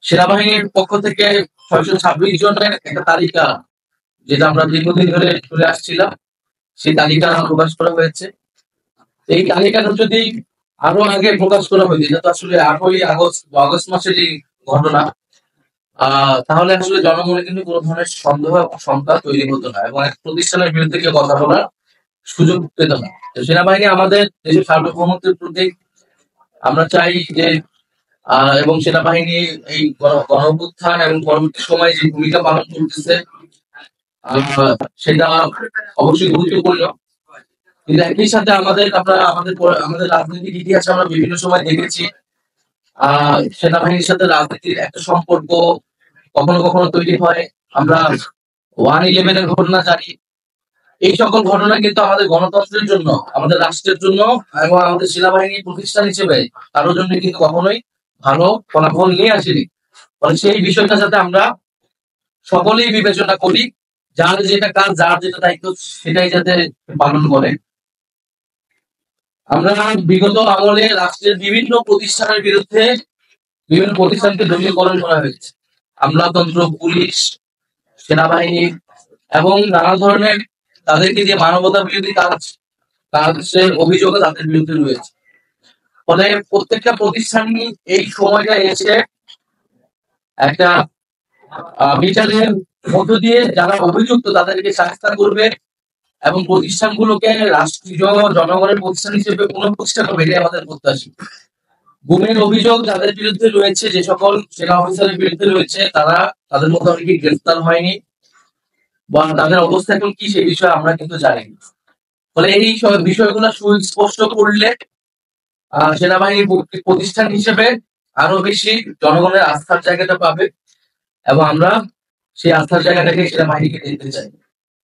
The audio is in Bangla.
সেনাবাহিনীর পক্ষ থেকে ৬২৬ জনের একটা তালিকা, যেটা আমরা দীর্ঘদিন ধরে চলে আসছিলাম, সেই তালিকা প্রকাশ করা হয়েছে। এই তালিকাটা যদি আরো আগে প্রকাশ করা হয়েছে, এটা তো আসলে ৮ই আগস্ট বা আগস্ট মাসেরই ঘটনা, তাহলে আসলে জনগণের কিন্তু কোনো ধরনের সন্দেহ শঙ্কা তৈরি হতো না এবং এক প্রতিষ্ঠানের বিরুদ্ধে কেউ কথা বলার সুযোগ পেত না। তো সেনাবাহিনী আমাদের দেশের সার্বভৌমত্বের প্রতীক। আমরা চাই যে এবং সেনাবাহিনী এই গণঅভ্যুত্থান এবং পরবর্তী সময়ে যে ভূমিকা পালন করতেছে, সেটা অবশ্যই গুরুত্বপূর্ণ। কিন্তু একই সাথে আমাদের রাজনৈতিক ইতিহাসে আমরা বিভিন্ন সময় দেখেছি সেনাবাহিনীর সাথে রাজনীতির একটা সম্পর্ক কখনো কখনো তৈরি হয়। আমরা 1/11 ঘটনা জানি। এই সকল ঘটনা কিন্তু আমাদের গণতন্ত্রের জন্য, আমাদের রাষ্ট্রের জন্য এবং আমাদের সেনাবাহিনী প্রতিষ্ঠান হিসেবে কারোর জন্য কিন্তু কখনোই ভালো ফলাফল নিয়ে আসেনি। ফলে সেই বিষয়টা যাতে আমরা সকলেই বিবেচনা করি, যার যেটা কাজ, যার যেটা দায়িত্ব, সেটাই যাতে পালন করে। আমরা বিগত আমলে রাষ্ট্রের বিভিন্ন প্রতিষ্ঠানের বিরুদ্ধে বিভিন্ন প্রতিষ্ঠানকে দলীয়করণ করা হয়েছে। আমলাতন্ত্র, পুলিশ, সেনাবাহিনী এবং নানা ধরনের তাদেরকে যে মানবতা বিরোধী কাজের অভিযোগ তাদের বিরুদ্ধে রয়েছে। ফলে প্রত্যেকটা প্রতিষ্ঠানই এই সময়টা এসে একটা বিচারের মধ্য দিয়ে যারা অভিযুক্ত তাদেরকে শাস্তি করবে এবং প্রতিষ্ঠানগুলোকে রাষ্ট্রীয় জনগণের প্রতিষ্ঠান হিসেবে পুনঃপ্রতিষ্ঠা করবে, এটাই আমাদের প্রত্যাশা। গুমের অভিযোগ যাদের বিরুদ্ধে রয়েছে, যে সকল সেনা অফিসারের বিরুদ্ধে রয়েছে, তাদের মধ্যে অনেকে গ্রেফতার হয়নি বা তাদের অবস্থা এখন কি সেই বিষয়ে আমরা কিন্তু জানি। ফলে এই বিষয়গুলো সুস্পষ্ট করলে সেনাবাহিনী প্রতিষ্ঠান হিসেবে আরো বেশি জনগণের আস্থার জায়গাটা পাবে এবং আমরা সেই আস্থার জায়গাটাকে সেনাবাহিনীকে দিতে চাই।